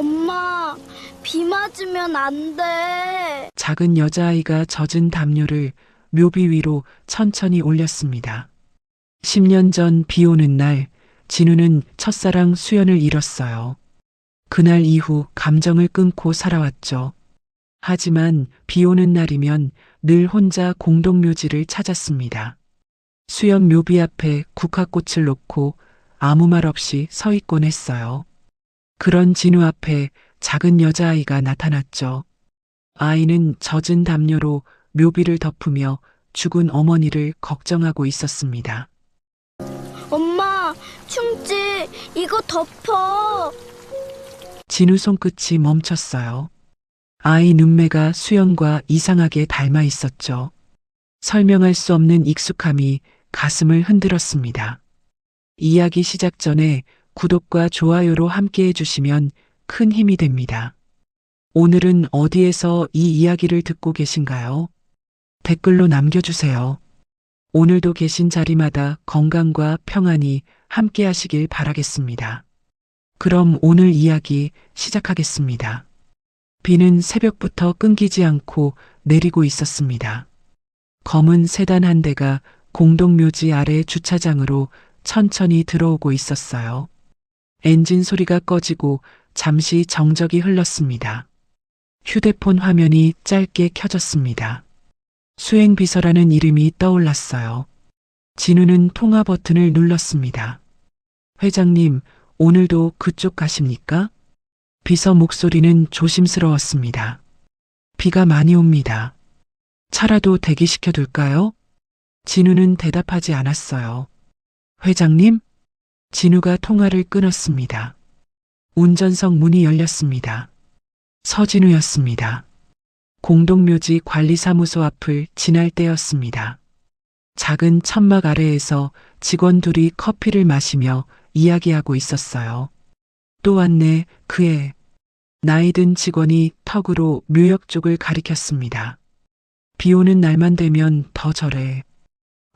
엄마, 비 맞으면 안 돼. 작은 여자아이가 젖은 담요를 묘비 위로 천천히 올렸습니다. 10년 전 비 오는 날, 진우는 첫사랑 수연을 잃었어요. 그날 이후 감정을 끊고 살아왔죠. 하지만 비 오는 날이면 늘 혼자 공동묘지를 찾았습니다. 수연 묘비 앞에 국화꽃을 놓고 아무 말 없이 서 있곤 했어요. 그런 진우 앞에 작은 여자아이가 나타났죠. 아이는 젖은 담요로 묘비를 덮으며 죽은 어머니를 걱정하고 있었습니다. 엄마, 충지, 이거 덮어. 진우 손끝이 멈췄어요. 아이 눈매가 수연과 이상하게 닮아 있었죠. 설명할 수 없는 익숙함이 가슴을 흔들었습니다. 이야기 시작 전에 구독과 좋아요로 함께 해주시면 큰 힘이 됩니다. 오늘은 어디에서 이 이야기를 듣고 계신가요? 댓글로 남겨주세요. 오늘도 계신 자리마다 건강과 평안이 함께 하시길 바라겠습니다. 그럼 오늘 이야기 시작하겠습니다. 비는 새벽부터 끊기지 않고 내리고 있었습니다. 검은 세단 한 대가 공동묘지 아래 주차장으로 천천히 들어오고 있었어요. 엔진 소리가 꺼지고 잠시 정적이 흘렀습니다. 휴대폰 화면이 짧게 켜졌습니다. 수행비서라는 이름이 떠올랐어요. 진우는 통화 버튼을 눌렀습니다. 회장님, 오늘도 그쪽 가십니까? 비서 목소리는 조심스러웠습니다. 비가 많이 옵니다. 차라도 대기시켜둘까요? 진우는 대답하지 않았어요. 회장님? 진우가 통화를 끊었습니다. 운전석 문이 열렸습니다. 서진우였습니다. 공동묘지 관리사무소 앞을 지날 때였습니다. 작은 천막 아래에서 직원 둘이 커피를 마시며 이야기하고 있었어요. 또 왔네, 그 애. 나이 든 직원이 턱으로 묘역 쪽을 가리켰습니다. 비 오는 날만 되면 더 저래.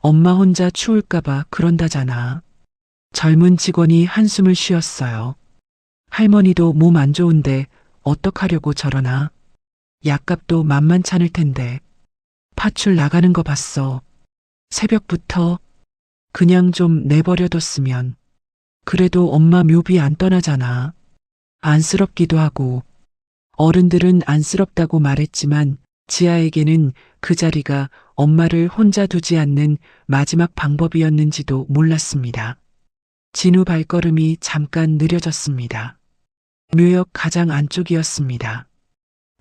엄마 혼자 추울까봐 그런다잖아. 젊은 직원이 한숨을 쉬었어요. 할머니도 몸 안 좋은데 어떡하려고 저러나. 약값도 만만찮을 텐데. 파출 나가는 거 봤어. 새벽부터 그냥 좀 내버려뒀으면. 그래도 엄마 묘비 안 떠나잖아. 안쓰럽기도 하고. 어른들은 안쓰럽다고 말했지만 지아에게는 그 자리가 엄마를 혼자 두지 않는 마지막 방법이었는지도 몰랐습니다. 진우 발걸음이 잠깐 느려졌습니다. 묘역 가장 안쪽이었습니다.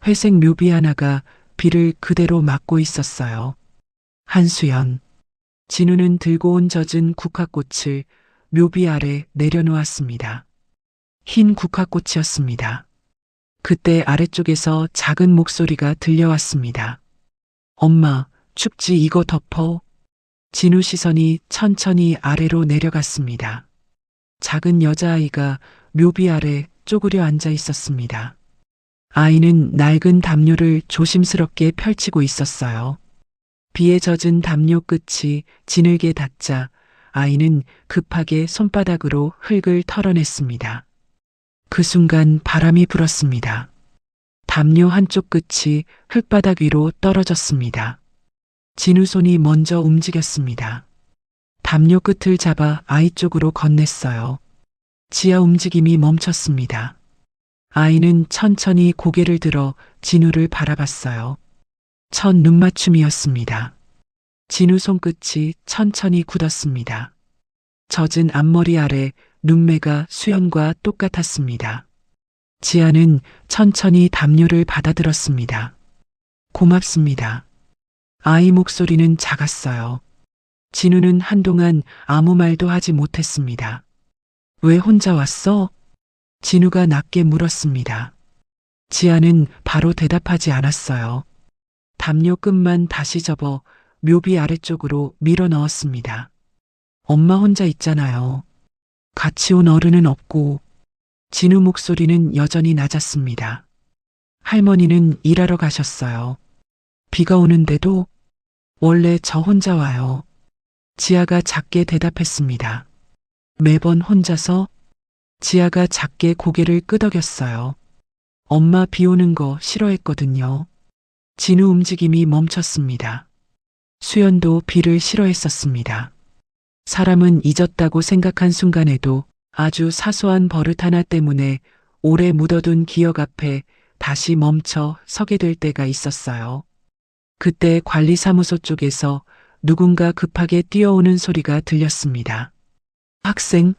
회색 묘비 하나가 비를 그대로 막고 있었어요. 한수연. 진우는 들고 온 젖은 국화꽃을 묘비 아래 내려놓았습니다. 흰 국화꽃이었습니다. 그때 아래쪽에서 작은 목소리가 들려왔습니다. 엄마, 춥지 이거 덮어. 진우 시선이 천천히 아래로 내려갔습니다. 작은 여자아이가 묘비 아래 쪼그려 앉아 있었습니다. 아이는 낡은 담요를 조심스럽게 펼치고 있었어요. 비에 젖은 담요 끝이 지늘게 닿자 아이는 급하게 손바닥으로 흙을 털어냈습니다. 그 순간 바람이 불었습니다. 담요 한쪽 끝이 흙바닥 위로 떨어졌습니다. 진우 손이 먼저 움직였습니다. 담요 끝을 잡아 아이 쪽으로 건넸어요. 지아 움직임이 멈췄습니다. 아이는 천천히 고개를 들어 진우를 바라봤어요. 첫 눈맞춤이었습니다. 진우 손끝이 천천히 굳었습니다. 젖은 앞머리 아래 눈매가 수연과 똑같았습니다. 지아는 천천히 담요를 받아들었습니다. 고맙습니다. 아이 목소리는 작았어요. 진우는 한동안 아무 말도 하지 못했습니다. 왜 혼자 왔어? 진우가 낮게 물었습니다. 지아는 바로 대답하지 않았어요. 담요 끝만 다시 접어 묘비 아래쪽으로 밀어 넣었습니다. 엄마 혼자 있잖아요. 같이 온 어른은 없고. 진우 목소리는 여전히 낮았습니다. 할머니는 일하러 가셨어요. 비가 오는데도 원래 저 혼자 와요. 지아가 작게 대답했습니다. 매번 혼자서? 지아가 작게 고개를 끄덕였어요. 엄마 비 오는 거 싫어했거든요. 진우 움직임이 멈췄습니다. 수연도 비를 싫어했었습니다. 사람은 잊었다고 생각한 순간에도 아주 사소한 버릇 하나 때문에 오래 묻어둔 기억 앞에 다시 멈춰 서게 될 때가 있었어요. 그때 관리사무소 쪽에서 누군가 급하게 뛰어오는 소리가 들렸습니다. 학생,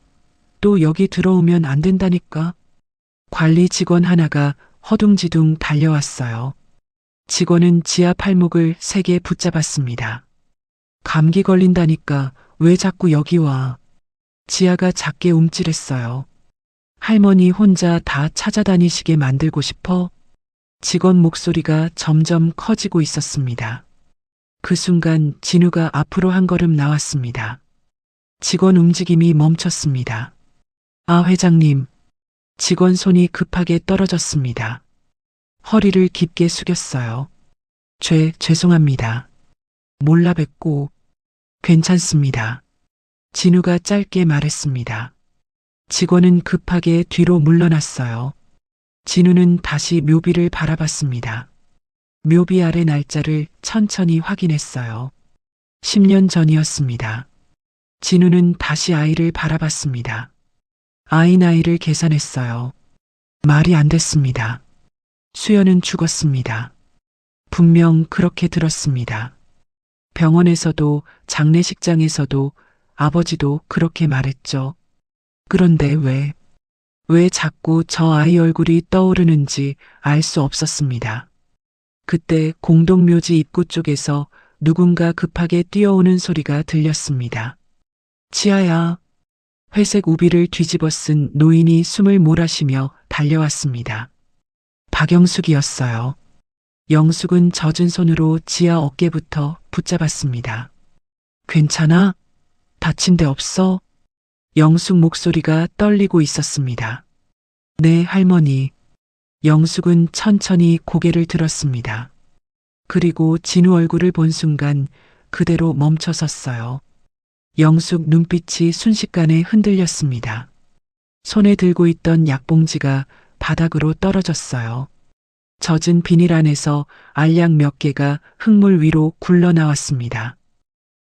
또 여기 들어오면 안 된다니까. 관리 직원 하나가 허둥지둥 달려왔어요. 직원은 지아 팔목을 세게 붙잡았습니다. 감기 걸린다니까 왜 자꾸 여기 와. 지아가 작게 움찔했어요. 할머니 혼자 다 찾아다니시게 만들고 싶어? 직원 목소리가 점점 커지고 있었습니다. 그 순간 진우가 앞으로 한 걸음 나왔습니다. 직원 움직임이 멈췄습니다. 아, 회장님. 직원 손이 급하게 떨어졌습니다. 허리를 깊게 숙였어요. 죄송합니다. 몰라 뵙고. 괜찮습니다. 진우가 짧게 말했습니다. 직원은 급하게 뒤로 물러났어요. 진우는 다시 묘비를 바라봤습니다. 묘비 아래 날짜를 천천히 확인했어요. 10년 전이었습니다. 진우는 다시 아이를 바라봤습니다. 아이 나이를 계산했어요. 말이 안 됐습니다. 수연은 죽었습니다. 분명 그렇게 들었습니다. 병원에서도 장례식장에서도 아버지도 그렇게 말했죠. 그런데 왜 자꾸 저 아이 얼굴이 떠오르는지 알 수 없었습니다. 그때 공동묘지 입구 쪽에서 누군가 급하게 뛰어오는 소리가 들렸습니다. 지아야. 회색 우비를 뒤집어 쓴 노인이 숨을 몰아쉬며 달려왔습니다. 박영숙이었어요. 영숙은 젖은 손으로 지아 어깨부터 붙잡았습니다. 괜찮아? 다친 데 없어? 영숙 목소리가 떨리고 있었습니다. 네, 할머니. 영숙은 천천히 고개를 들었습니다. 그리고 진우 얼굴을 본 순간 그대로 멈춰 섰어요. 영숙 눈빛이 순식간에 흔들렸습니다. 손에 들고 있던 약봉지가 바닥으로 떨어졌어요. 젖은 비닐 안에서 알약 몇 개가 흙물 위로 굴러나왔습니다.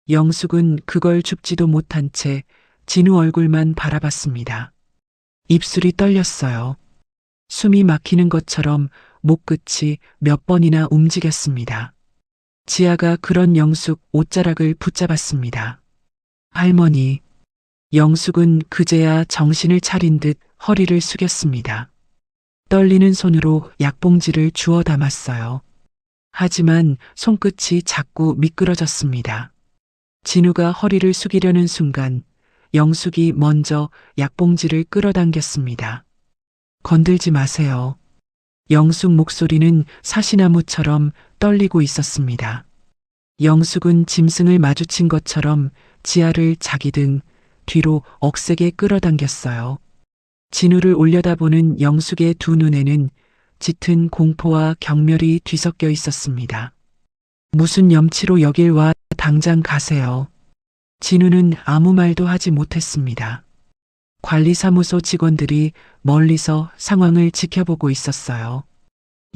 영숙은 그걸 줍지도 못한 채 진우 얼굴만 바라봤습니다. 입술이 떨렸어요. 숨이 막히는 것처럼 목끝이 몇 번이나 움직였습니다. 지아가 그런 영숙 옷자락을 붙잡았습니다. 할머니. 영숙은 그제야 정신을 차린 듯 허리를 숙였습니다. 떨리는 손으로 약봉지를 주워 담았어요. 하지만 손끝이 자꾸 미끄러졌습니다. 진우가 허리를 숙이려는 순간 영숙이 먼저 약봉지를 끌어당겼습니다. 건들지 마세요. 영숙 목소리는 사시나무처럼 떨리고 있었습니다. 영숙은 짐승을 마주친 것처럼 지아를 자기 등 뒤로 억세게 끌어당겼어요. 진우를 올려다보는 영숙의 두 눈에는 짙은 공포와 경멸이 뒤섞여 있었습니다. 무슨 염치로 여길 와. 당장 가세요. 진우는 아무 말도 하지 못했습니다. 관리사무소 직원들이 멀리서 상황을 지켜보고 있었어요.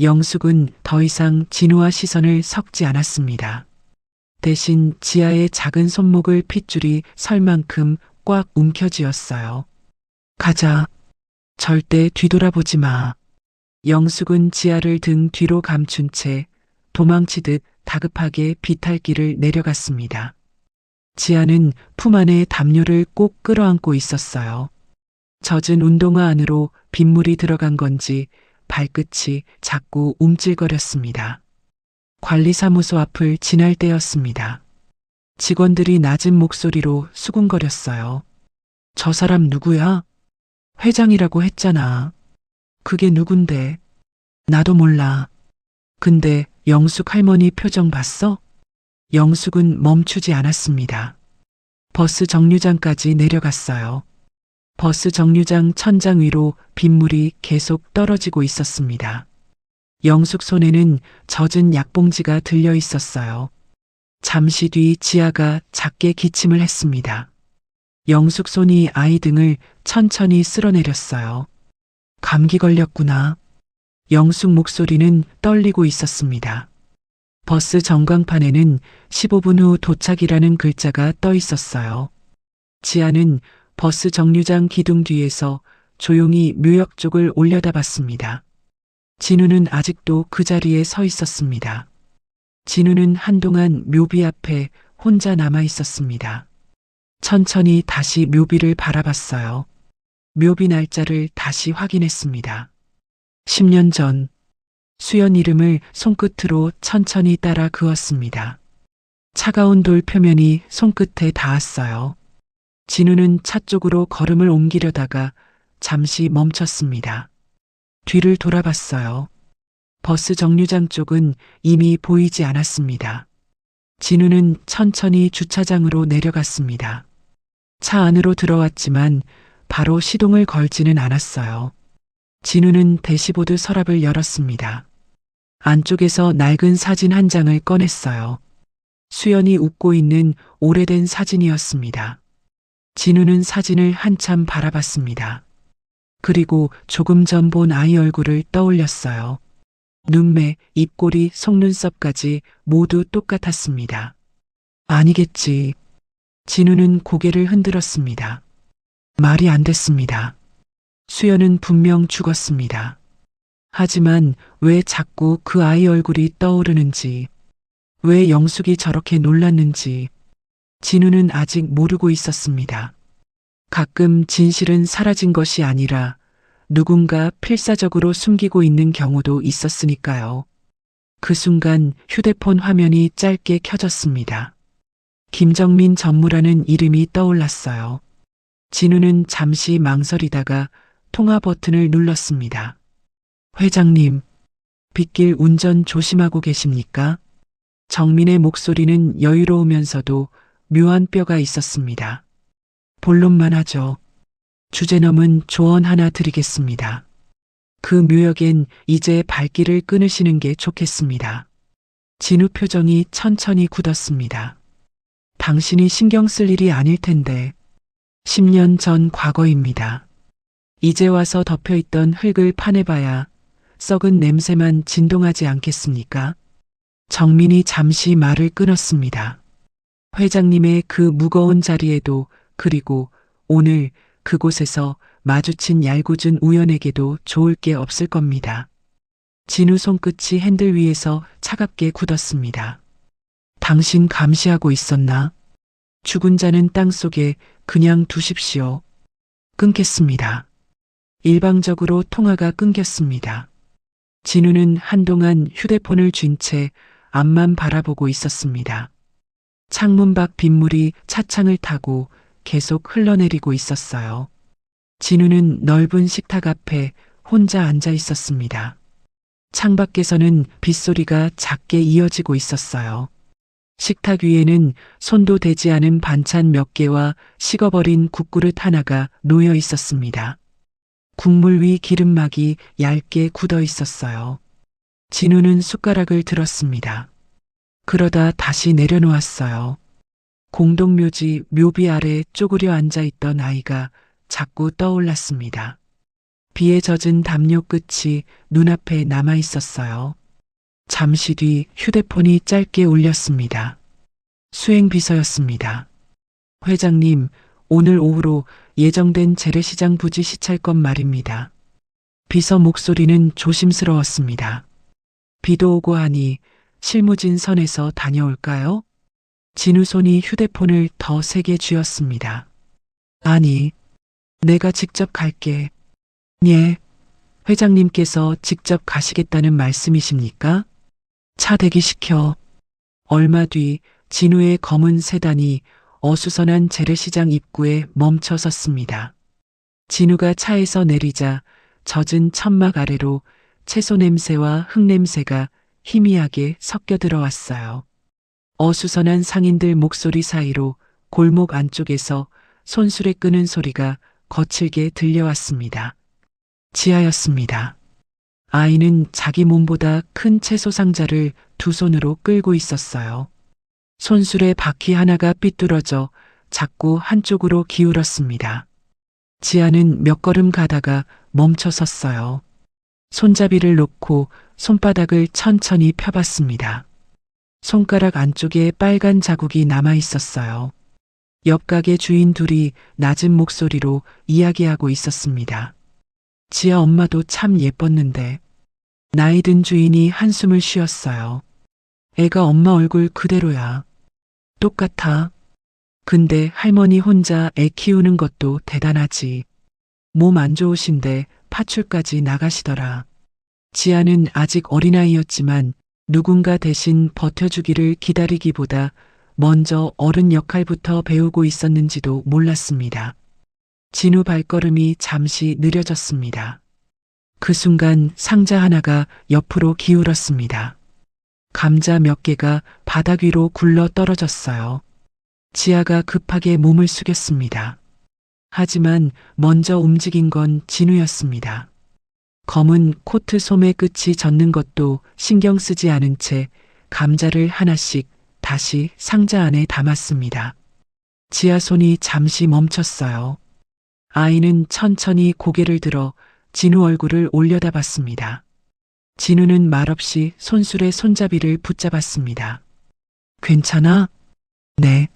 영숙은 더 이상 진우와 시선을 섞지 않았습니다. 대신 지아의 작은 손목을 핏줄이 설 만큼 꽉 움켜쥐었어요. 가자. 절대 뒤돌아보지 마. 영숙은 지아를 등 뒤로 감춘 채 도망치듯 다급하게 비탈길을 내려갔습니다. 지아는 품 안에 담요를 꼭 끌어안고 있었어요. 젖은 운동화 안으로 빗물이 들어간 건지 발끝이 자꾸 움찔거렸습니다. 관리사무소 앞을 지날 때였습니다. 직원들이 낮은 목소리로 수군거렸어요. 저 사람 누구야? 회장이라고 했잖아. 그게 누군데? 나도 몰라. 근데 영숙 할머니 표정 봤어? 영숙은 멈추지 않았습니다. 버스 정류장까지 내려갔어요. 버스 정류장 천장 위로 빗물이 계속 떨어지고 있었습니다. 영숙 손에는 젖은 약봉지가 들려 있었어요. 잠시 뒤 지아가 작게 기침을 했습니다. 영숙 손이 아이 등을 천천히 쓸어내렸어요. 감기 걸렸구나. 영숙 목소리는 떨리고 있었습니다. 버스 전광판에는 15분 후 도착이라는 글자가 떠 있었어요. 지아는 버스 정류장 기둥 뒤에서 조용히 묘역 쪽을 올려다봤습니다. 진우는 아직도 그 자리에 서 있었습니다. 진우는 한동안 묘비 앞에 혼자 남아 있었습니다. 천천히 다시 묘비를 바라봤어요. 묘비 날짜를 다시 확인했습니다. 10년 전 수연 이름을 손끝으로 천천히 따라 그었습니다. 차가운 돌 표면이 손끝에 닿았어요. 진우는 차 쪽으로 걸음을 옮기려다가 잠시 멈췄습니다. 뒤를 돌아봤어요. 버스 정류장 쪽은 이미 보이지 않았습니다. 진우는 천천히 주차장으로 내려갔습니다. 차 안으로 들어왔지만 바로 시동을 걸지는 않았어요. 진우는 대시보드 서랍을 열었습니다. 안쪽에서 낡은 사진 한 장을 꺼냈어요. 수연이 웃고 있는 오래된 사진이었습니다. 진우는 사진을 한참 바라봤습니다. 그리고 조금 전 본 아이 얼굴을 떠올렸어요. 눈매, 입꼬리, 속눈썹까지 모두 똑같았습니다. 아니겠지. 진우는 고개를 흔들었습니다. 말이 안 됐습니다. 수연은 분명 죽었습니다. 하지만 왜 자꾸 그 아이 얼굴이 떠오르는지, 왜 영숙이 저렇게 놀랐는지, 진우는 아직 모르고 있었습니다. 가끔 진실은 사라진 것이 아니라 누군가 필사적으로 숨기고 있는 경우도 있었으니까요. 그 순간 휴대폰 화면이 짧게 켜졌습니다. 김정민 전무라는 이름이 떠올랐어요. 진우는 잠시 망설이다가 통화 버튼을 눌렀습니다. 회장님, 빗길 운전 조심하고 계십니까? 정민의 목소리는 여유로우면서도 묘한 뼈가 있었습니다. 본론만 하죠. 주제넘은 조언 하나 드리겠습니다. 그 묘역엔 이제 발길을 끊으시는 게 좋겠습니다. 진우 표정이 천천히 굳었습니다. 당신이 신경 쓸 일이 아닐 텐데 10년 전 과거입니다. 이제 와서 덮여있던 흙을 파내봐야 썩은 냄새만 진동하지 않겠습니까? 정민이 잠시 말을 끊었습니다. 회장님의 그 무거운 자리에도 그리고 오늘 그곳에서 마주친 얄궂은 우연에게도 좋을 게 없을 겁니다. 진우 손끝이 핸들 위에서 차갑게 굳었습니다. 당신 감시하고 있었나? 죽은 자는 땅속에 그냥 두십시오. 끊겠습니다. 일방적으로 통화가 끊겼습니다. 진우는 한동안 휴대폰을 쥔 채 앞만 바라보고 있었습니다. 창문 밖 빗물이 차창을 타고 계속 흘러내리고 있었어요. 진우는 넓은 식탁 앞에 혼자 앉아 있었습니다. 창밖에서는 빗소리가 작게 이어지고 있었어요. 식탁 위에는 손도 대지 않은 반찬 몇 개와 식어버린 국그릇 하나가 놓여 있었습니다. 국물 위 기름막이 얇게 굳어 있었어요. 진우는 숟가락을 들었습니다. 그러다 다시 내려놓았어요. 공동묘지 묘비 아래 쪼그려 앉아있던 아이가 자꾸 떠올랐습니다. 비에 젖은 담요 끝이 눈앞에 남아 있었어요. 잠시 뒤 휴대폰이 짧게 울렸습니다. 수행비서였습니다. 회장님, 오늘 오후로 예정된 재래시장 부지 시찰건 말입니다. 비서 목소리는 조심스러웠습니다. 비도 오고 하니 실무진 선에서 다녀올까요? 진우 손이 휴대폰을 더 세게 쥐었습니다. 아니, 내가 직접 갈게. 예, 회장님께서 직접 가시겠다는 말씀이십니까? 차 대기시켜. 얼마 뒤 진우의 검은 세단이 어수선한 재래시장 입구에 멈춰 섰습니다. 진우가 차에서 내리자 젖은 천막 아래로 채소 냄새와 흙 냄새가 희미하게 섞여 들어왔어요. 어수선한 상인들 목소리 사이로 골목 안쪽에서 손수레 끄는 소리가 거칠게 들려왔습니다. 지아였습니다. 아이는 자기 몸보다 큰 채소 상자를 두 손으로 끌고 있었어요. 손수레 바퀴 하나가 삐뚤어져 자꾸 한쪽으로 기울었습니다. 지아는 몇 걸음 가다가 멈춰 섰어요. 손잡이를 놓고 손바닥을 천천히 펴봤습니다. 손가락 안쪽에 빨간 자국이 남아 있었어요. 옆 가게 주인 둘이 낮은 목소리로 이야기하고 있었습니다. 지아 엄마도 참 예뻤는데. 나이 든 주인이 한숨을 쉬었어요. 애가 엄마 얼굴 그대로야. 똑같아. 근데 할머니 혼자 애 키우는 것도 대단하지. 몸 안 좋으신데 파출까지 나가시더라. 지아는 아직 어린아이였지만 누군가 대신 버텨주기를 기다리기보다 먼저 어른 역할부터 배우고 있었는지도 몰랐습니다. 진우 발걸음이 잠시 느려졌습니다. 그 순간 상자 하나가 옆으로 기울었습니다. 감자 몇 개가 바닥 위로 굴러 떨어졌어요. 지아가 급하게 몸을 숙였습니다. 하지만 먼저 움직인 건 진우였습니다. 검은 코트 소매 끝이 젖는 것도 신경 쓰지 않은 채 감자를 하나씩 다시 상자 안에 담았습니다. 지아 손이 잠시 멈췄어요. 아이는 천천히 고개를 들어 진우 얼굴을 올려다봤습니다. 진우는 말없이 손술의 손잡이를 붙잡았습니다. 괜찮아? 네.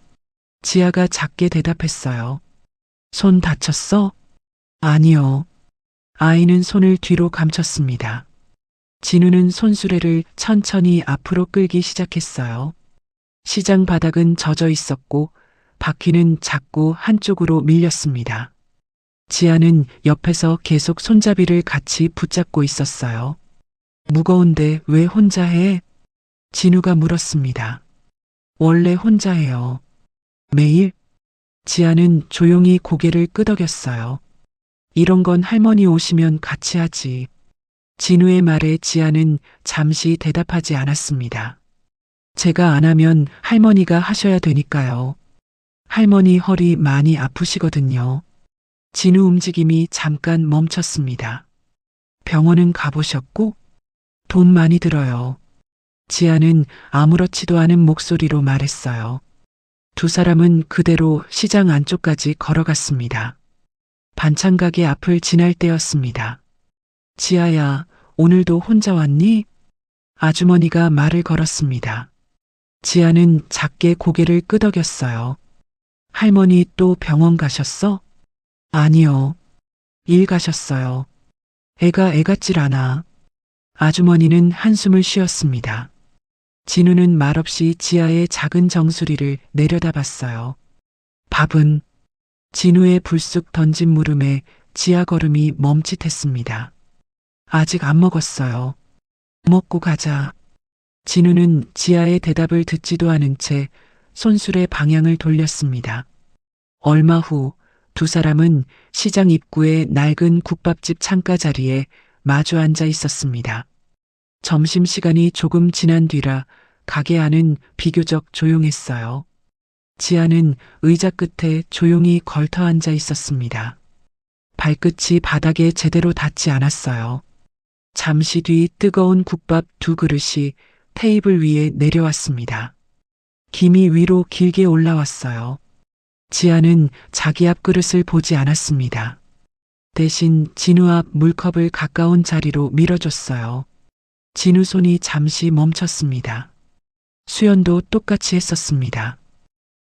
지아가 작게 대답했어요. 손 다쳤어? 아니요. 아이는 손을 뒤로 감췄습니다. 진우는 손수레를 천천히 앞으로 끌기 시작했어요. 시장 바닥은 젖어 있었고 바퀴는 자꾸 한쪽으로 밀렸습니다. 지아는 옆에서 계속 손잡이를 같이 붙잡고 있었어요. 무거운데 왜 혼자 해? 진우가 물었습니다. 원래 혼자 해요. 매일? 지아는 조용히 고개를 끄덕였어요. 이런 건 할머니 오시면 같이 하지. 진우의 말에 지아는 잠시 대답하지 않았습니다. 제가 안 하면 할머니가 하셔야 되니까요. 할머니 허리 많이 아프시거든요. 진우 움직임이 잠깐 멈췄습니다. 병원은 가보셨고? 돈 많이 들어요. 지아는 아무렇지도 않은 목소리로 말했어요. 두 사람은 그대로 시장 안쪽까지 걸어갔습니다. 반찬 가게 앞을 지날 때였습니다. 지아야, 오늘도 혼자 왔니? 아주머니가 말을 걸었습니다. 지아는 작게 고개를 끄덕였어요. 할머니 또 병원 가셨어? 아니요. 일 가셨어요. 애가 애 같질 않아. 아주머니는 한숨을 쉬었습니다. 진우는 말없이 지아의 작은 정수리를 내려다봤어요. 밥은? 진우의 불쑥 던진 물음에 지아 걸음이 멈칫했습니다. 아직 안 먹었어요. 먹고 가자. 진우는 지아의 대답을 듣지도 않은 채 손술의 방향을 돌렸습니다. 얼마 후 두 사람은 시장 입구의 낡은 국밥집 창가 자리에 마주 앉아 있었습니다. 점심시간이 조금 지난 뒤라 가게 안은 비교적 조용했어요. 지아는 의자 끝에 조용히 걸터 앉아 있었습니다. 발끝이 바닥에 제대로 닿지 않았어요. 잠시 뒤 뜨거운 국밥 두 그릇이 테이블 위에 내려왔습니다. 김이 위로 길게 올라왔어요. 지아는 자기 앞 그릇을 보지 않았습니다. 대신 진우 앞 물컵을 가까운 자리로 밀어줬어요. 진우 손이 잠시 멈췄습니다. 수연도 똑같이 했었습니다.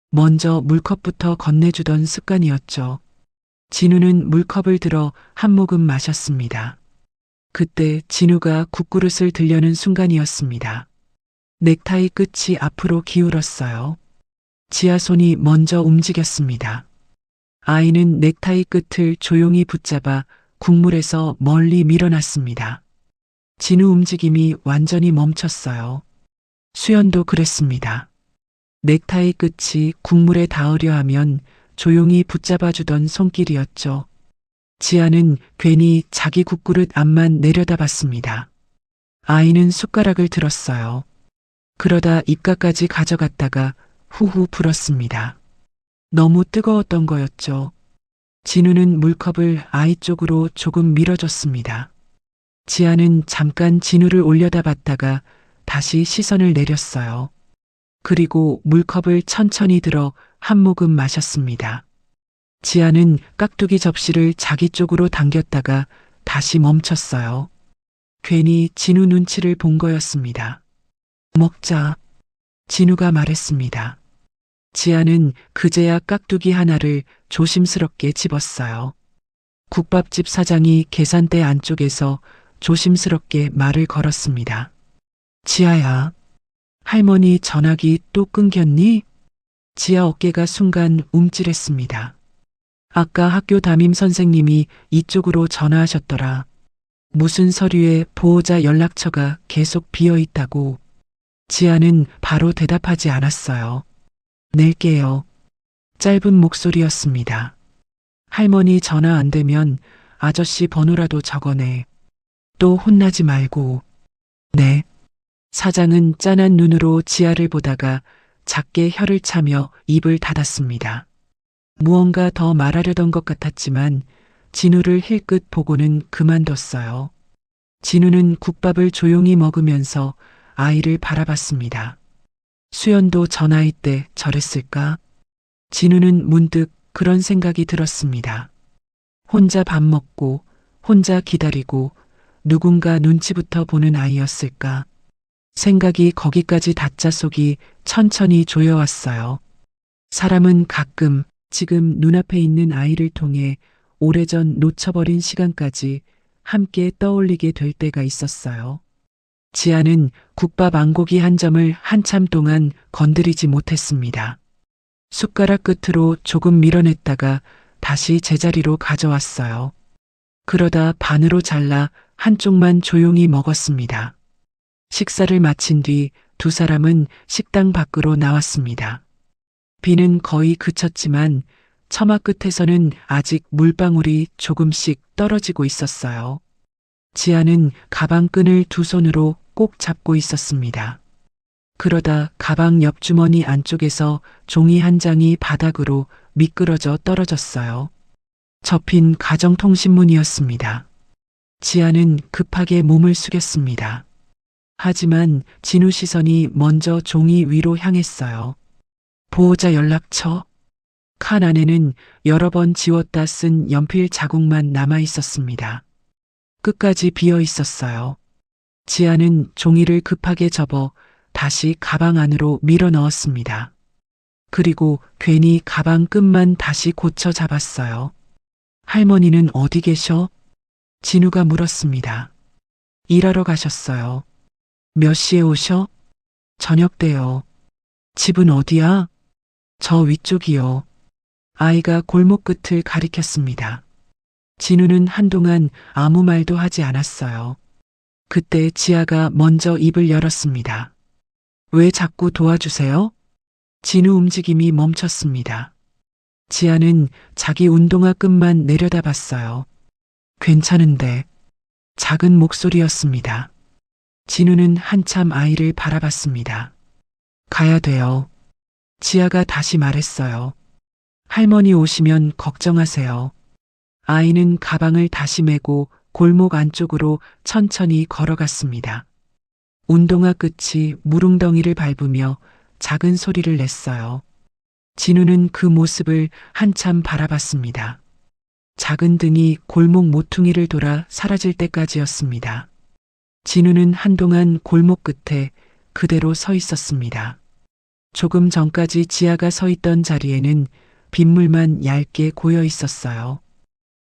먼저 물컵부터 건네주던 습관이었죠. 진우는 물컵을 들어 한 모금 마셨습니다. 그때 진우가 국그릇을 들려는 순간이었습니다. 넥타이 끝이 앞으로 기울었어요. 지아 손이 먼저 움직였습니다. 아이는 넥타이 끝을 조용히 붙잡아 국물에서 멀리 밀어놨습니다. 진우 움직임이 완전히 멈췄어요. 수연도 그랬습니다. 넥타이 끝이 국물에 닿으려 하면 조용히 붙잡아주던 손길이었죠. 지아는 괜히 자기 국그릇 앞만 내려다봤습니다. 아이는 숟가락을 들었어요. 그러다 입가까지 가져갔다가 후후 불었습니다. 너무 뜨거웠던 거였죠. 진우는 물컵을 아이 쪽으로 조금 밀어줬습니다. 지아는 잠깐 진우를 올려다봤다가 다시 시선을 내렸어요. 그리고 물컵을 천천히 들어 한 모금 마셨습니다. 지아는 깍두기 접시를 자기 쪽으로 당겼다가 다시 멈췄어요. 괜히 진우 눈치를 본 거였습니다. 먹자. 진우가 말했습니다. 지아는 그제야 깍두기 하나를 조심스럽게 집었어요. 국밥집 사장이 계산대 안쪽에서 조심스럽게 말을 걸었습니다. 지아야, 할머니 전화기 또 끊겼니? 지아 어깨가 순간 움찔했습니다. 아까 학교 담임 선생님이 이쪽으로 전화하셨더라. 무슨 서류에 보호자 연락처가 계속 비어 있다고. 지아는 바로 대답하지 않았어요. 낼게요. 짧은 목소리였습니다. 할머니 전화 안 되면 아저씨 번호라도 적어내. 또 혼나지 말고. 네. 사장은 짠한 눈으로 지아를 보다가 작게 혀를 차며 입을 닫았습니다. 무언가 더 말하려던 것 같았지만 진우를 힐끗 보고는 그만뒀어요. 진우는 국밥을 조용히 먹으면서 아이를 바라봤습니다. 수연도 저 나이 때 저랬을까? 진우는 문득 그런 생각이 들었습니다. 혼자 밥 먹고 혼자 기다리고 누군가 눈치부터 보는 아이였을까? 생각이 거기까지 닿자 속이 천천히 조여왔어요. 사람은 가끔 지금 눈앞에 있는 아이를 통해 오래전 놓쳐버린 시간까지 함께 떠올리게 될 때가 있었어요. 지아는 국밥 안고기 한 점을 한참 동안 건드리지 못했습니다. 숟가락 끝으로 조금 밀어냈다가 다시 제자리로 가져왔어요. 그러다 반으로 잘라 한쪽만 조용히 먹었습니다. 식사를 마친 뒤 두 사람은 식당 밖으로 나왔습니다. 비는 거의 그쳤지만 처마 끝에서는 아직 물방울이 조금씩 떨어지고 있었어요. 지아는 가방 끈을 두 손으로 꼭 잡고 있었습니다. 그러다 가방 옆 주머니 안쪽에서 종이 한 장이 바닥으로 미끄러져 떨어졌어요. 접힌 가정통신문이었습니다. 지아는 급하게 몸을 숙였습니다. 하지만 진우 시선이 먼저 종이 위로 향했어요. 보호자 연락처. 칸 안에는 여러 번 지웠다 쓴 연필 자국만 남아 있었습니다. 끝까지 비어 있었어요. 지아는 종이를 급하게 접어 다시 가방 안으로 밀어 넣었습니다. 그리고 괜히 가방 끈만 다시 고쳐 잡았어요. 할머니는 어디 계셔? 진우가 물었습니다. 일하러 가셨어요. 몇 시에 오셔? 저녁 때요. 집은 어디야? 저 위쪽이요. 아이가 골목 끝을 가리켰습니다. 진우는 한동안 아무 말도 하지 않았어요. 그때 지아가 먼저 입을 열었습니다. 왜 자꾸 도와주세요? 진우 움직임이 멈췄습니다. 지아는 자기 운동화 끈만 내려다봤어요. 괜찮은데. 작은 목소리였습니다. 진우는 한참 아이를 바라봤습니다. 가야 돼요. 지아가 다시 말했어요. 할머니 오시면 걱정하세요. 아이는 가방을 다시 메고 골목 안쪽으로 천천히 걸어갔습니다. 운동화 끝이 무릉덩이를 밟으며 작은 소리를 냈어요. 진우는 그 모습을 한참 바라봤습니다. 작은 등이 골목 모퉁이를 돌아 사라질 때까지였습니다. 진우는 한동안 골목 끝에 그대로 서 있었습니다. 조금 전까지 지아가 서 있던 자리에는 빗물만 얇게 고여 있었어요.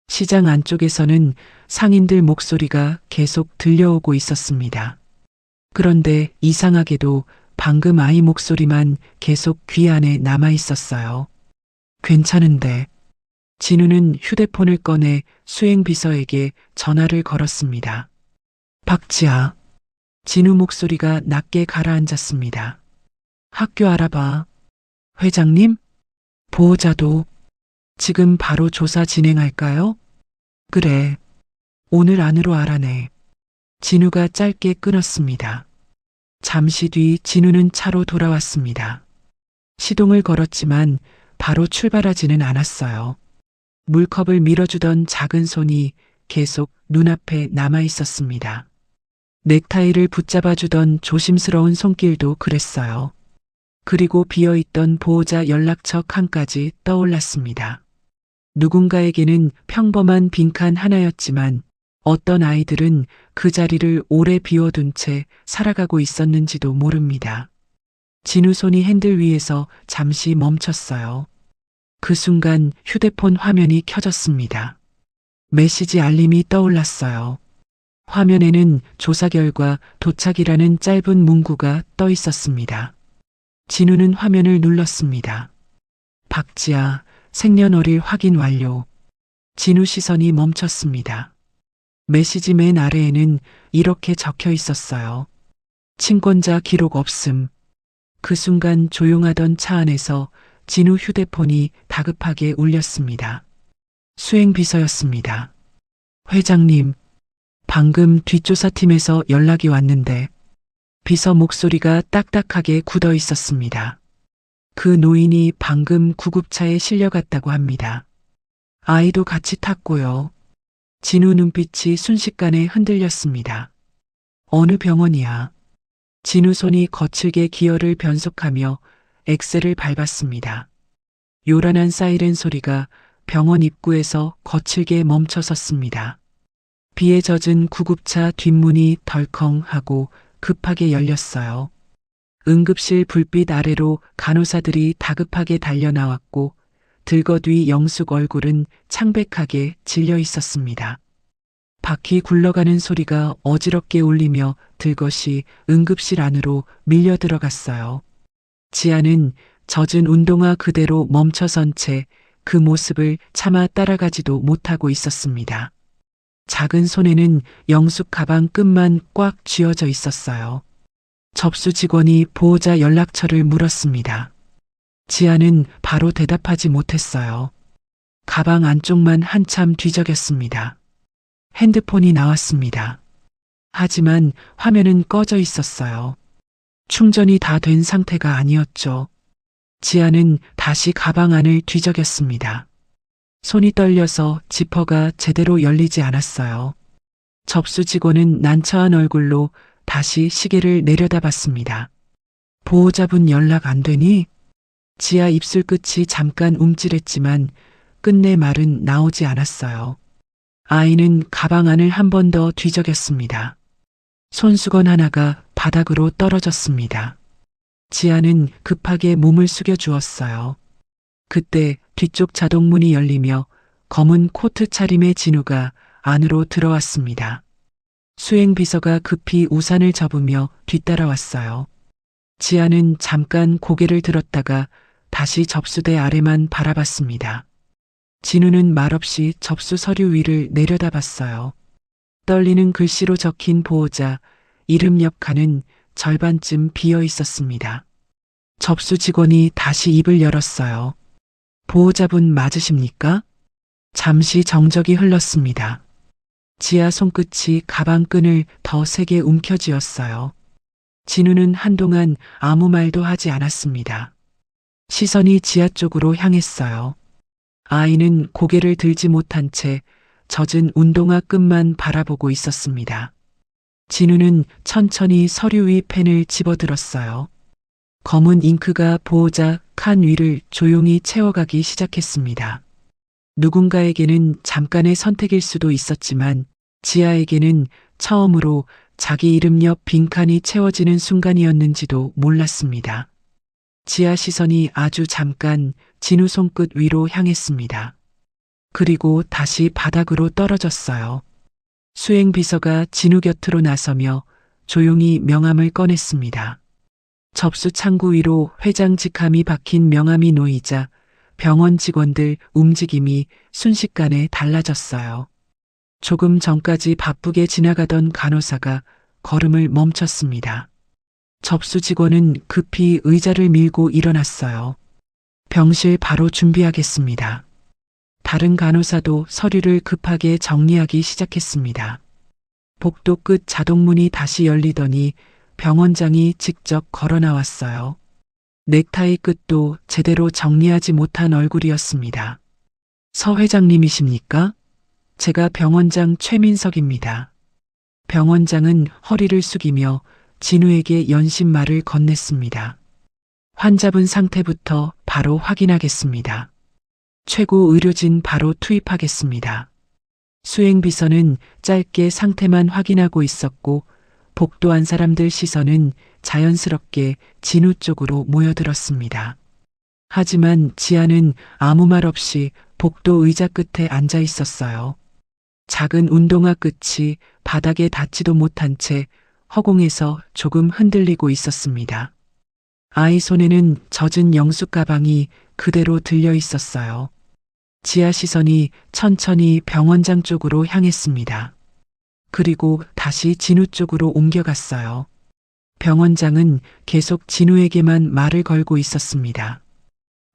시장 안쪽에서는 상인들 목소리가 계속 들려오고 있었습니다. 그런데 이상하게도 방금 아이 목소리만 계속 귀 안에 남아 있었어요. 괜찮은데. 진우는 휴대폰을 꺼내 수행비서에게 전화를 걸었습니다. 박지아. 진우 목소리가 낮게 가라앉았습니다. 학교 알아봐. 회장님? 보호자도. 지금 바로 조사 진행할까요? 그래. 오늘 안으로 알아내. 진우가 짧게 끊었습니다. 잠시 뒤 진우는 차로 돌아왔습니다. 시동을 걸었지만 바로 출발하지는 않았어요. 물컵을 밀어주던 작은 손이 계속 눈앞에 남아 있었습니다. 넥타이를 붙잡아주던 조심스러운 손길도 그랬어요. 그리고 비어있던 보호자 연락처 칸까지 떠올랐습니다. 누군가에게는 평범한 빈칸 하나였지만 어떤 아이들은 그 자리를 오래 비워둔 채 살아가고 있었는지도 모릅니다. 진우 손이 핸들 위에서 잠시 멈췄어요. 그 순간 휴대폰 화면이 켜졌습니다. 메시지 알림이 떠올랐어요. 화면에는 조사 결과 도착이라는 짧은 문구가 떠 있었습니다. 진우는 화면을 눌렀습니다. 박지아, 생년월일 확인 완료. 진우 시선이 멈췄습니다. 메시지 맨 아래에는 이렇게 적혀 있었어요. 친권자 기록 없음. 그 순간 조용하던 차 안에서 진우 휴대폰이 다급하게 울렸습니다. 수행비서였습니다. 회장님, 방금 뒷조사팀에서 연락이 왔는데 비서 목소리가 딱딱하게 굳어 있었습니다. 그 노인이 방금 구급차에 실려갔다고 합니다. 아이도 같이 탔고요. 진우 눈빛이 순식간에 흔들렸습니다. 어느 병원이야? 진우 손이 거칠게 기어를 변속하며 엑셀을 밟았습니다. 요란한 사이렌 소리가 병원 입구에서 거칠게 멈춰섰습니다. 비에 젖은 구급차 뒷문이 덜컹하고 급하게 열렸어요. 응급실 불빛 아래로 간호사들이 다급하게 달려나왔고 들거뒤 영숙 얼굴은 창백하게 질려 있었습니다. 바퀴 굴러가는 소리가 어지럽게 울리며 들것이 응급실 안으로 밀려 들어갔어요. 지아는 젖은 운동화 그대로 멈춰선 채 그 모습을 차마 따라가지도 못하고 있었습니다. 작은 손에는 영숙 가방 끈만 꽉 쥐어져 있었어요. 접수 직원이 보호자 연락처를 물었습니다. 지아는 바로 대답하지 못했어요. 가방 안쪽만 한참 뒤적였습니다. 핸드폰이 나왔습니다. 하지만 화면은 꺼져 있었어요. 충전이 다 된 상태가 아니었죠. 지아는 다시 가방 안을 뒤적였습니다. 손이 떨려서 지퍼가 제대로 열리지 않았어요. 접수 직원은 난처한 얼굴로 다시 시계를 내려다봤습니다. 보호자분 연락 안 되니? 지아 입술 끝이 잠깐 움찔했지만 끝내 말은 나오지 않았어요. 아이는 가방 안을 한 번 더 뒤적였습니다. 손수건 하나가 바닥으로 떨어졌습니다. 지아는 급하게 몸을 숙여 주었어요. 그때 뒤쪽 자동문이 열리며 검은 코트 차림의 진우가 안으로 들어왔습니다. 수행비서가 급히 우산을 접으며 뒤따라왔어요. 지아는 잠깐 고개를 들었다가 다시 접수대 아래만 바라봤습니다. 진우는 말없이 접수 서류 위를 내려다봤어요. 떨리는 글씨로 적힌 보호자, 이름 옆 칸은 절반쯤 비어 있었습니다. 접수 직원이 다시 입을 열었어요. 보호자분 맞으십니까? 잠시 정적이 흘렀습니다. 지아 손끝이 가방 끈을 더 세게 움켜쥐었어요. 진우는 한동안 아무 말도 하지 않았습니다. 시선이 지아 쪽으로 향했어요. 아이는 고개를 들지 못한 채 젖은 운동화 끈만 바라보고 있었습니다. 진우는 천천히 서류 위 펜을 집어들었어요. 검은 잉크가 보호자 칸 위를 조용히 채워가기 시작했습니다. 누군가에게는 잠깐의 선택일 수도 있었지만 지아에게는 처음으로 자기 이름 옆 빈칸이 채워지는 순간이었는지도 몰랐습니다. 지아 시선이 아주 잠깐 진우 손끝 위로 향했습니다. 그리고 다시 바닥으로 떨어졌어요. 수행비서가 진우 곁으로 나서며 조용히 명함을 꺼냈습니다. 접수 창구 위로 회장 직함이 박힌 명함이 놓이자 병원 직원들 움직임이 순식간에 달라졌어요. 조금 전까지 바쁘게 지나가던 간호사가 걸음을 멈췄습니다. 접수 직원은 급히 의자를 밀고 일어났어요. 병실 바로 준비하겠습니다. 다른 간호사도 서류를 급하게 정리하기 시작했습니다. 복도 끝 자동문이 다시 열리더니 병원장이 직접 걸어 나왔어요. 넥타이 끝도 제대로 정리하지 못한 얼굴이었습니다. 서 회장님이십니까? 제가 병원장 최민석입니다. 병원장은 허리를 숙이며 진우에게 연신말을 건넸습니다. 환자분 상태부터 바로 확인하겠습니다. 최고 의료진 바로 투입하겠습니다. 수행비서는 짧게 상태만 확인하고 있었고 복도안 사람들 시선은 자연스럽게 진우 쪽으로 모여들었습니다. 하지만 지아는 아무 말 없이 복도 의자 끝에 앉아 있었어요. 작은 운동화 끝이 바닥에 닿지도 못한 채 허공에서 조금 흔들리고 있었습니다. 아이 손에는 젖은 영숙 가방이 그대로 들려 있었어요. 지아 시선이 천천히 병원장 쪽으로 향했습니다. 그리고 다시 진우 쪽으로 옮겨갔어요. 병원장은 계속 진우에게만 말을 걸고 있었습니다.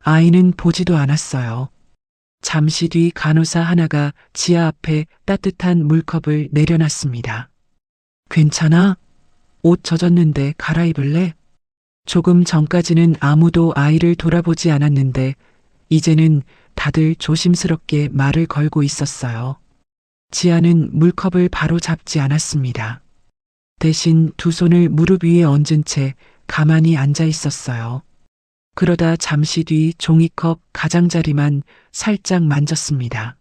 아이는 보지도 않았어요. 잠시 뒤 간호사 하나가 지아 앞에 따뜻한 물컵을 내려놨습니다. 괜찮아? 옷 젖었는데 갈아입을래? 조금 전까지는 아무도 아이를 돌아보지 않았는데 이제는 다들 조심스럽게 말을 걸고 있었어요. 지아는 물컵을 바로 잡지 않았습니다. 대신 두 손을 무릎 위에 얹은 채 가만히 앉아 있었어요. 그러다 잠시 뒤 종이컵 가장자리만 살짝 만졌습니다.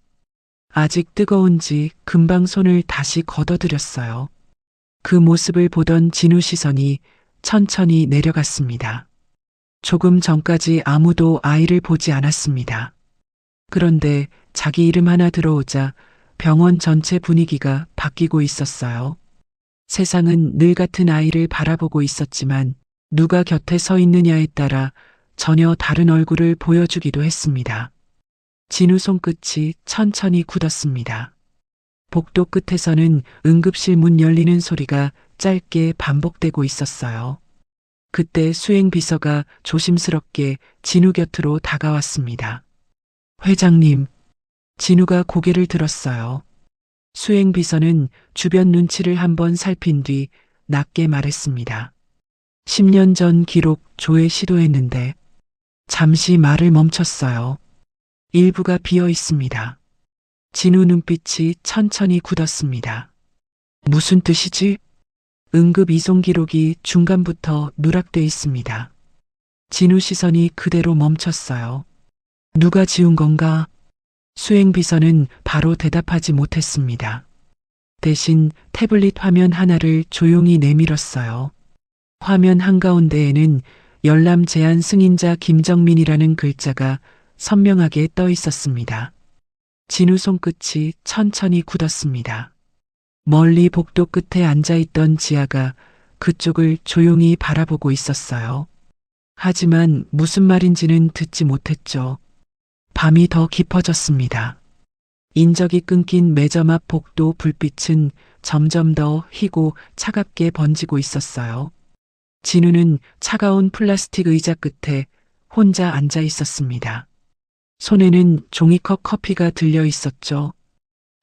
아직 뜨거운지 금방 손을 다시 걷어들였어요. 그 모습을 보던 진우 시선이 천천히 내려갔습니다. 조금 전까지 아무도 아이를 보지 않았습니다. 그런데 자기 이름 하나 들어오자 병원 전체 분위기가 바뀌고 있었어요. 세상은 늘 같은 아이를 바라보고 있었지만 누가 곁에 서 있느냐에 따라 전혀 다른 얼굴을 보여주기도 했습니다. 진우 손끝이 천천히 굳었습니다. 복도 끝에서는 응급실 문 열리는 소리가 짧게 반복되고 있었어요. 그때 수행비서가 조심스럽게 진우 곁으로 다가왔습니다. 회장님, 진우가 고개를 들었어요. 수행비서는 주변 눈치를 한번 살핀 뒤 낮게 말했습니다. 10년 전 기록 조회 시도했는데 잠시 말을 멈췄어요. 일부가 비어 있습니다. 진우 눈빛이 천천히 굳었습니다. 무슨 뜻이지? 응급 이송 기록이 중간부터 누락돼 있습니다. 진우 시선이 그대로 멈췄어요. 누가 지운 건가? 수행비서는 바로 대답하지 못했습니다. 대신 태블릿 화면 하나를 조용히 내밀었어요. 화면 한가운데에는 열람 제한 승인자 김정민이라는 글자가 선명하게 떠 있었습니다. 진우 손끝이 천천히 굳었습니다. 멀리 복도 끝에 앉아있던 지아가 그쪽을 조용히 바라보고 있었어요. 하지만 무슨 말인지는 듣지 못했죠. 밤이 더 깊어졌습니다. 인적이 끊긴 매점 앞 복도 불빛은 점점 더 희고 차갑게 번지고 있었어요. 진우는 차가운 플라스틱 의자 끝에 혼자 앉아 있었습니다. 손에는 종이컵 커피가 들려 있었죠.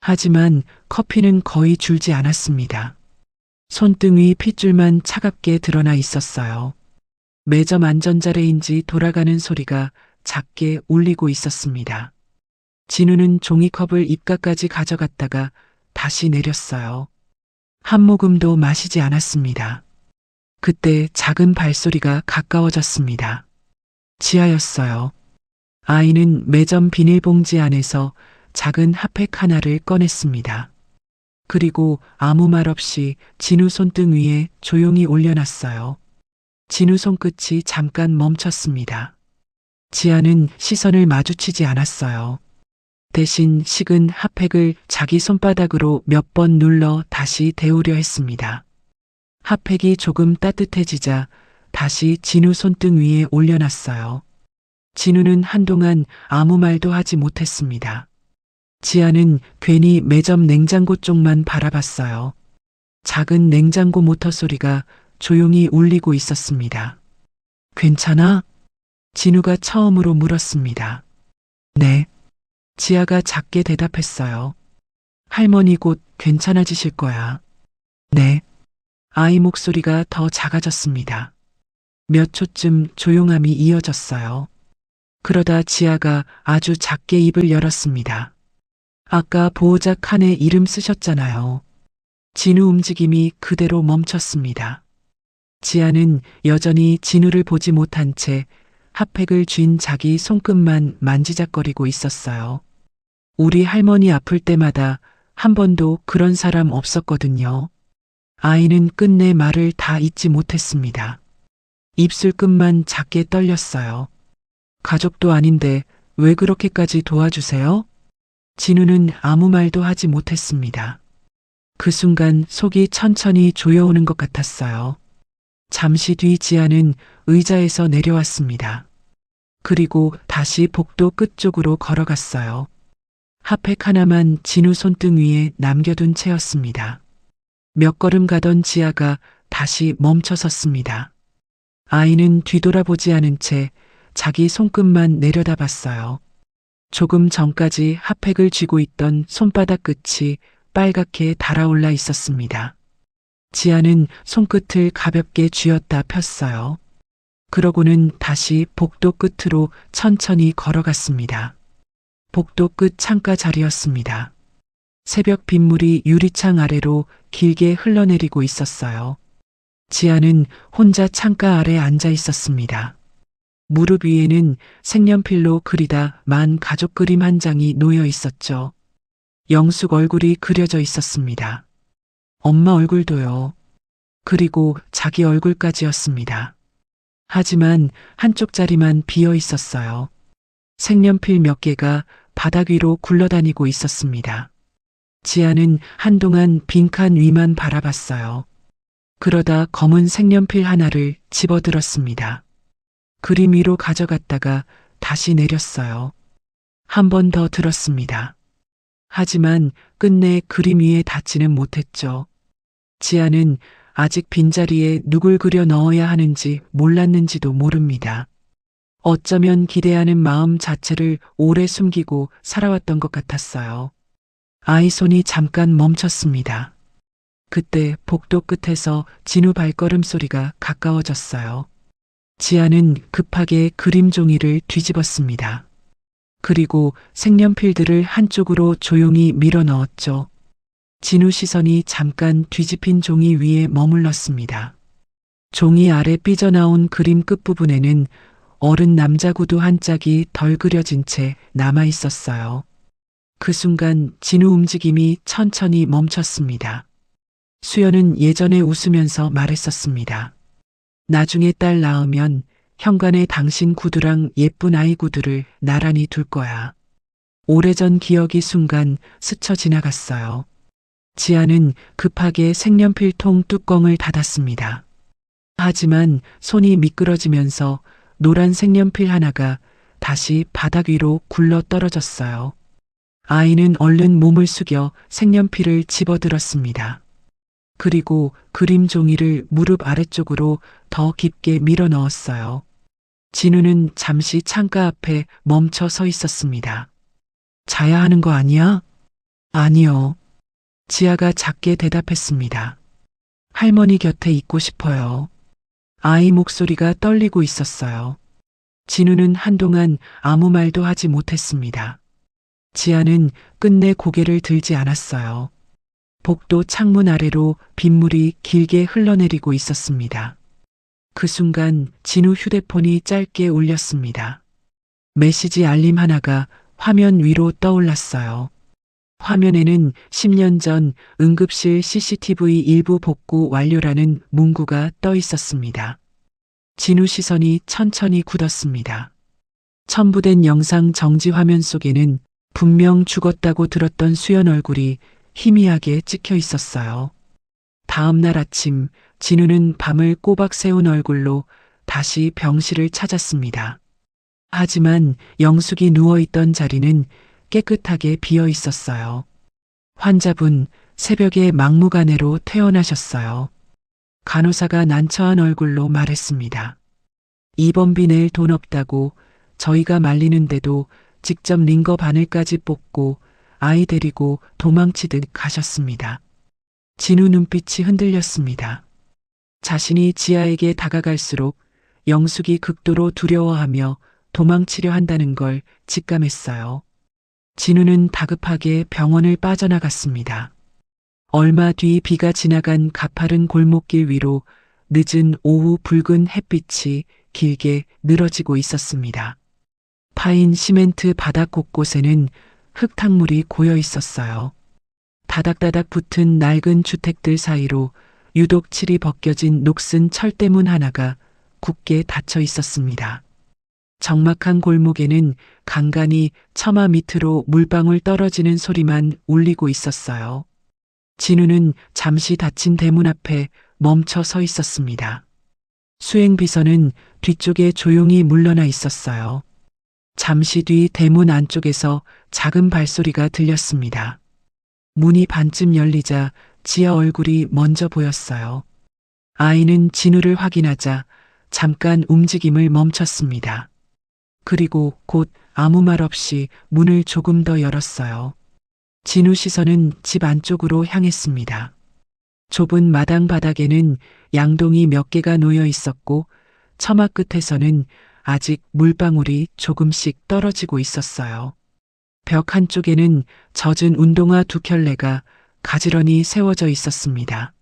하지만 커피는 거의 줄지 않았습니다. 손등 위 핏줄만 차갑게 드러나 있었어요. 매점 안전자래인지 돌아가는 소리가 작게 울리고 있었습니다. 진우는 종이컵을 입가까지 가져갔다가 다시 내렸어요. 한 모금도 마시지 않았습니다. 그때 작은 발소리가 가까워졌습니다. 지아였어요. 아이는 매점 비닐봉지 안에서 작은 핫팩 하나를 꺼냈습니다. 그리고 아무 말 없이 진우 손등 위에 조용히 올려놨어요. 진우 손끝이 잠깐 멈췄습니다. 지아는 시선을 마주치지 않았어요. 대신 식은 핫팩을 자기 손바닥으로 몇 번 눌러 다시 데우려 했습니다. 핫팩이 조금 따뜻해지자 다시 진우 손등 위에 올려놨어요. 진우는 한동안 아무 말도 하지 못했습니다. 지아는 괜히 매점 냉장고 쪽만 바라봤어요. 작은 냉장고 모터 소리가 조용히 울리고 있었습니다. 괜찮아? 진우가 처음으로 물었습니다. 네. 지아가 작게 대답했어요. 할머니 곧 괜찮아지실 거야. 네. 아이 목소리가 더 작아졌습니다. 몇 초쯤 조용함이 이어졌어요. 그러다 지아가 아주 작게 입을 열었습니다. 아까 보호자 칸에 이름 쓰셨잖아요. 진우 움직임이 그대로 멈췄습니다. 지아는 여전히 진우를 보지 못한 채 핫팩을 쥔 자기 손끝만 만지작거리고 있었어요. 우리 할머니 아플 때마다 한 번도 그런 사람 없었거든요. 아이는 끝내 말을 다 잇지 못했습니다. 입술 끝만 작게 떨렸어요. 가족도 아닌데 왜 그렇게까지 도와주세요? 진우는 아무 말도 하지 못했습니다. 그 순간 속이 천천히 조여오는 것 같았어요. 잠시 뒤 지아는 의자에서 내려왔습니다. 그리고 다시 복도 끝쪽으로 걸어갔어요. 핫팩 하나만 진우 손등 위에 남겨둔 채였습니다. 몇 걸음 가던 지아가 다시 멈춰섰습니다. 아이는 뒤돌아보지 않은 채 자기 손끝만 내려다봤어요. 조금 전까지 핫팩을 쥐고 있던 손바닥 끝이 빨갛게 달아올라 있었습니다. 지아는 손끝을 가볍게 쥐었다 폈어요. 그러고는 다시 복도 끝으로 천천히 걸어갔습니다. 복도 끝 창가 자리였습니다. 새벽 빗물이 유리창 아래로 길게 흘러내리고 있었어요. 지아는 혼자 창가 아래 앉아 있었습니다. 무릎 위에는 색연필로 그리다 만 가족 그림 한 장이 놓여 있었죠. 영숙 얼굴이 그려져 있었습니다. 엄마 얼굴도요. 그리고 자기 얼굴까지였습니다. 하지만 한쪽 자리만 비어 있었어요. 색연필 몇 개가 바닥 위로 굴러다니고 있었습니다. 지아는 한동안 빈칸 위만 바라봤어요. 그러다 검은 색연필 하나를 집어들었습니다. 그림 위로 가져갔다가 다시 내렸어요. 한 번 더 들었습니다. 하지만 끝내 그림 위에 닿지는 못했죠. 지아는 아직 빈자리에 누굴 그려 넣어야 하는지 몰랐는지도 모릅니다. 어쩌면 기대하는 마음 자체를 오래 숨기고 살아왔던 것 같았어요. 아이 손이 잠깐 멈췄습니다. 그때 복도 끝에서 진우 발걸음 소리가 가까워졌어요. 지아는 급하게 그림 종이를 뒤집었습니다. 그리고 색연필들을 한쪽으로 조용히 밀어 넣었죠. 진우 시선이 잠깐 뒤집힌 종이 위에 머물렀습니다. 종이 아래 삐져나온 그림 끝부분에는 어른 남자 구두 한 짝이 덜 그려진 채 남아 있었어요. 그 순간 진우 움직임이 천천히 멈췄습니다. 수연은 예전에 웃으면서 말했었습니다. 나중에 딸 낳으면 현관에 당신 구두랑 예쁜 아이 구두를 나란히 둘 거야. 오래전 기억이 순간 스쳐 지나갔어요. 지아는 급하게 색연필통 뚜껑을 닫았습니다. 하지만 손이 미끄러지면서 노란 색연필 하나가 다시 바닥 위로 굴러 떨어졌어요. 아이는 얼른 몸을 숙여 색연필을 집어들었습니다. 그리고 그림 종이를 무릎 아래쪽으로 더 깊게 밀어 넣었어요. 진우는 잠시 창가 앞에 멈춰 서 있었습니다. 자야 하는 거 아니야? 아니요. 지아가 작게 대답했습니다. 할머니 곁에 있고 싶어요. 아이 목소리가 떨리고 있었어요. 진우는 한동안 아무 말도 하지 못했습니다. 지아는 끝내 고개를 들지 않았어요. 복도 창문 아래로 빗물이 길게 흘러내리고 있었습니다. 그 순간 진우 휴대폰이 짧게 울렸습니다. 메시지 알림 하나가 화면 위로 떠올랐어요. 화면에는 10년 전 응급실 CCTV 일부 복구 완료라는 문구가 떠 있었습니다. 진우 시선이 천천히 굳었습니다. 첨부된 영상 정지 화면 속에는 분명 죽었다고 들었던 수연 얼굴이 희미하게 찍혀 있었어요. 다음 날 아침 진우는 밤을 꼬박 새운 얼굴로 다시 병실을 찾았습니다. 하지만 영숙이 누워있던 자리는 깨끗하게 비어 있었어요. 환자분 새벽에 막무가내로 퇴원하셨어요. 간호사가 난처한 얼굴로 말했습니다. 입원비 낼 돈 없다고 저희가 말리는데도 직접 링거 바늘까지 뽑고 아이 데리고 도망치듯 가셨습니다. 진우 눈빛이 흔들렸습니다. 자신이 지아에게 다가갈수록 영숙이 극도로 두려워하며 도망치려 한다는 걸 직감했어요. 진우는 다급하게 병원을 빠져나갔습니다. 얼마 뒤 비가 지나간 가파른 골목길 위로 늦은 오후 붉은 햇빛이 길게 늘어지고 있었습니다. 파인 시멘트 바닥 곳곳에는 흙탕물이 고여 있었어요. 다닥다닥 붙은 낡은 주택들 사이로 유독 칠이 벗겨진 녹슨 철대문 하나가 굳게 닫혀 있었습니다. 적막한 골목에는 간간이 처마 밑으로 물방울 떨어지는 소리만 울리고 있었어요. 진우는 잠시 닫힌 대문 앞에 멈춰 서 있었습니다. 수행비서는 뒤쪽에 조용히 물러나 있었어요. 잠시 뒤 대문 안쪽에서 작은 발소리가 들렸습니다. 문이 반쯤 열리자 지아 얼굴이 먼저 보였어요. 아이는 진우를 확인하자 잠깐 움직임을 멈췄습니다. 그리고 곧 아무 말 없이 문을 조금 더 열었어요. 진우 시선은 집 안쪽으로 향했습니다. 좁은 마당 바닥에는 양동이 몇 개가 놓여 있었고 처마 끝에서는 아직 물방울이 조금씩 떨어지고 있었어요. 벽 한쪽에는 젖은 운동화 두 켤레가 가지런히 세워져 있었습니다.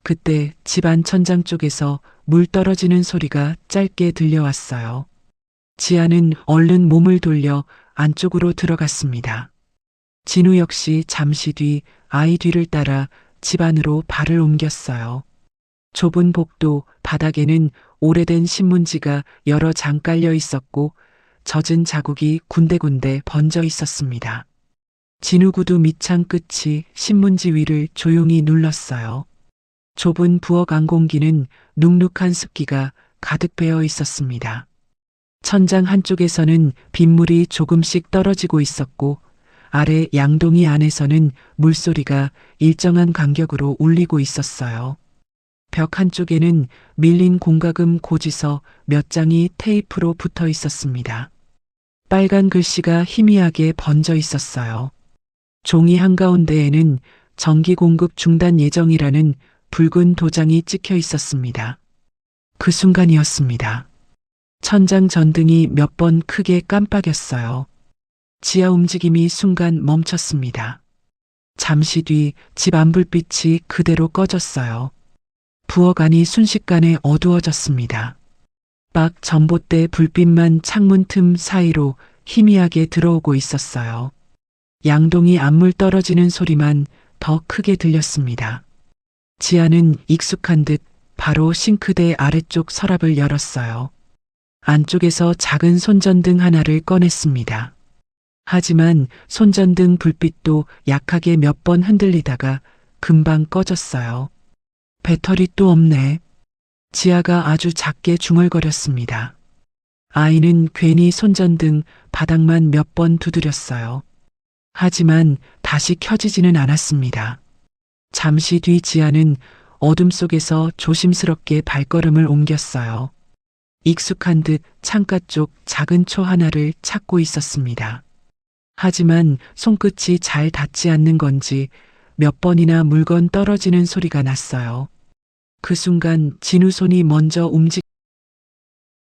그때 집안 천장 쪽에서 물 떨어지는 소리가 짧게 들려왔어요. 지아는 얼른 몸을 돌려 안쪽으로 들어갔습니다. 진우 역시 잠시 뒤 아이 뒤를 따라 집 안으로 발을 옮겼어요. 좁은 복도 바닥에는 오래된 신문지가 여러 장 깔려 있었고 젖은 자국이 군데군데 번져 있었습니다. 진우 구두 밑창 끝이 신문지 위를 조용히 눌렀어요. 좁은 부엌 안공기는 눅눅한 습기가 가득 배어 있었습니다. 천장 한쪽에서는 빗물이 조금씩 떨어지고 있었고 아래 양동이 안에서는 물소리가 일정한 간격으로 울리고 있었어요. 벽 한쪽에는 밀린 공과금 고지서 몇 장이 테이프로 붙어 있었습니다. 빨간 글씨가 희미하게 번져 있었어요. 종이 한가운데에는 전기 공급 중단 예정이라는 붉은 도장이 찍혀 있었습니다. 그 순간이었습니다. 천장 전등이 몇 번 크게 깜빡였어요. 지하 움직임이 순간 멈췄습니다. 잠시 뒤 집 안불빛이 그대로 꺼졌어요. 부엌 안이 순식간에 어두워졌습니다. 막 전봇대 불빛만 창문 틈 사이로 희미하게 들어오고 있었어요. 양동이 안물 떨어지는 소리만 더 크게 들렸습니다. 지아는 익숙한 듯 바로 싱크대 아래쪽 서랍을 열었어요. 안쪽에서 작은 손전등 하나를 꺼냈습니다. 하지만 손전등 불빛도 약하게 몇 번 흔들리다가 금방 꺼졌어요. 배터리 또 없네. 지아가 아주 작게 중얼거렸습니다. 아이는 괜히 손전등 바닥만 몇 번 두드렸어요. 하지만 다시 켜지지는 않았습니다. 잠시 뒤 지아는 어둠 속에서 조심스럽게 발걸음을 옮겼어요. 익숙한 듯 창가 쪽 작은 초 하나를 찾고 있었습니다. 하지만 손끝이 잘 닿지 않는 건지 몇 번이나 물건 떨어지는 소리가 났어요. 그 순간 진우 손이 먼저 움직